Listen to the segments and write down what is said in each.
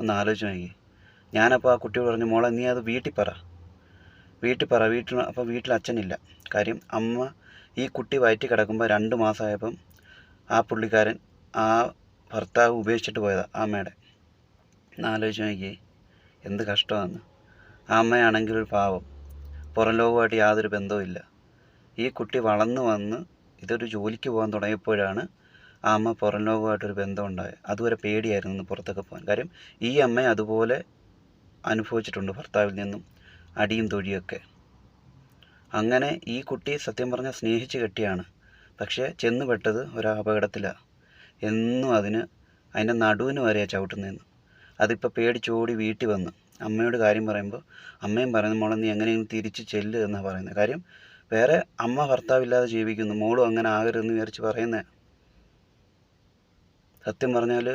ഒന്ന് ആലോചിച്ച് നോക്കി. ഞാനപ്പോൾ ആ കുട്ടിയോട് പറഞ്ഞു, മോളെ നീ അത് വീട്ടിൽ പറ. അപ്പോൾ വീട്ടിൽ അച്ഛനില്ല. കാര്യം അമ്മ ഈ കുട്ടി വയറ്റിൽ കിടക്കുമ്പോൾ 2 മാസമായപ്പം ആ പുള്ളിക്കാരൻ ആ ഭർത്താവ് ഉപേക്ഷിച്ചിട്ട് പോയതാണ് ആ അമ്മയുടെ. ഒന്ന് ആലോചിച്ച് നോക്കി എന്ത് കഷ്ടമാണ്. ആ അമ്മയാണെങ്കിൽ ഒരു പാവം, പുറം ലോകവുമായിട്ട് യാതൊരു ബന്ധവുമില്ല. ഈ കുട്ടി വളർന്നു വന്ന് ഇതൊരു ജോലിക്ക് പോകാൻ തുടങ്ങിയപ്പോഴാണ് ആ അമ്മ പുറം ലോകവുമായിട്ടൊരു ബന്ധമുണ്ടായത്. അതുവരെ പേടിയായിരുന്നു പുറത്തൊക്കെ പോകാൻ. കാര്യം ഈ അമ്മ അതുപോലെ അനുഭവിച്ചിട്ടുണ്ട് ഭർത്താവിൽ നിന്നും അടിയും തൊഴിയൊക്കെ. അങ്ങനെ ഈ കുട്ടി സത്യം പറഞ്ഞാൽ സ്നേഹിച്ച് കെട്ടിയാണ്. പക്ഷേ ചെന്ന് പെട്ടത് ഒരു അപകടത്തിലാണ്. എന്നും അതിൻ്റെ നടുവിന് വരെയാണ് ചവിട്ടുന്നതെന്ന്. അതിപ്പോൾ പേടിച്ചോടി വീട്ടിൽ വന്ന് അമ്മയോട് കാര്യം പറയുമ്പോൾ അമ്മയും പറയുന്നത്, മോളെ നീ എങ്ങനെയെങ്കിലും തിരിച്ച് ചെല്ല് എന്നാണ് പറയുന്നത്. കാര്യം വേറെ അമ്മ ഭർത്താവില്ലാതെ ജീവിക്കുന്നു, മോളും അങ്ങനെ ആകരുതെന്ന് വിചാരിച്ച് പറയുന്നത്. സത്യം പറഞ്ഞാൽ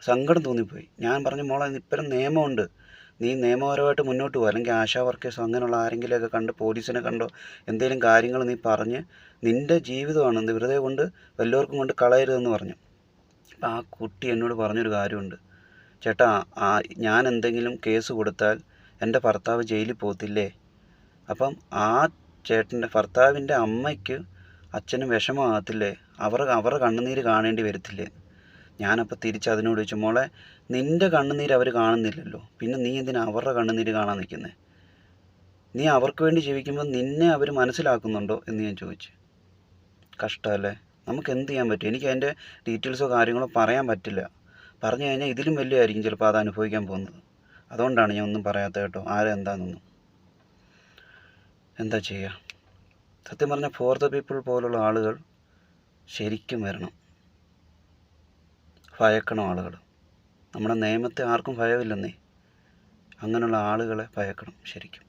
സങ്കടം തോന്നിപ്പോയി. ഞാൻ പറഞ്ഞു, മോളെ ഇപ്പം നിയമമുണ്ട്, നീ നിയമപരമായിട്ട് മുന്നോട്ട് പോകുക, അല്ലെങ്കിൽ ആശാ വർക്കേഴ്സോ അങ്ങനെയുള്ള ആരെങ്കിലുമൊക്കെ കണ്ട് പോലീസിനെ കണ്ടോ എന്തെങ്കിലും കാര്യങ്ങൾ നീ പറഞ്ഞ് നിൻ്റെ ജീവിതമാണ് വെറുതെ കൊണ്ട് വല്ലവർക്കും കൊണ്ട് കളയരുതെന്ന് പറഞ്ഞു. അപ്പം ആ കുട്ടി എന്നോട് പറഞ്ഞൊരു കാര്യമുണ്ട്, ചേട്ടാ ഞാൻ എന്തെങ്കിലും കേസ് കൊടുത്താൽ എൻ്റെ ഭർത്താവ് ജയിലിൽ പോകത്തില്ലേ? അപ്പം ആ ചേട്ടൻ്റെ ഭർത്താവിൻ്റെ അമ്മയ്ക്ക് അച്ഛനും വിഷമമാകത്തില്ലേ? അവരുടെ കണ്ണുനീര് കാണേണ്ടി വരത്തില്ലേ? ഞാനപ്പോൾ തിരിച്ച് അതിനോട് ചോദിച്ചു, മോളെ നിൻ്റെ കണ്ണുനീര് അവർ കാണുന്നില്ലല്ലോ, പിന്നെ നീ എന്തിനാ അവരുടെ കണ്ണുനീര് കാണാൻ നിൽക്കുന്നത്? നീ അവർക്ക് വേണ്ടി ജീവിക്കുമ്പോൾ നിന്നെ അവർ മനസ്സിലാക്കുന്നുണ്ടോ എന്ന് ഞാൻ ചോദിച്ചു. കഷ്ടമല്ലേ? നമുക്ക് എന്ത് ചെയ്യാൻ പറ്റും? എനിക്ക് അതിൻ്റെ ഡീറ്റെയിൽസോ കാര്യങ്ങളോ പറയാൻ പറ്റില്ല. പറഞ്ഞു കഴിഞ്ഞാൽ ഇതിലും വലിയതായിരിക്കും ചിലപ്പോൾ അത് അനുഭവിക്കാൻ പോകുന്നത്. അതുകൊണ്ടാണ് ഞാൻ ഒന്നും പറയാത്തത് കേട്ടോ, ആരെന്താണെന്നൊന്നും. എന്താ ചെയ്യുക? സത്യം പറഞ്ഞാൽ ഫോർ ദ പീപ്പിൾ പോലുള്ള ആളുകൾ ശരിക്കും വരണം, ഭയക്കണം ആളുകൾ. നമ്മുടെ നിയമത്തെ ആർക്കും ഭയമില്ലെന്നേ, അങ്ങനെയുള്ള ആളുകളെ ഭയക്കണം ശരിക്കും.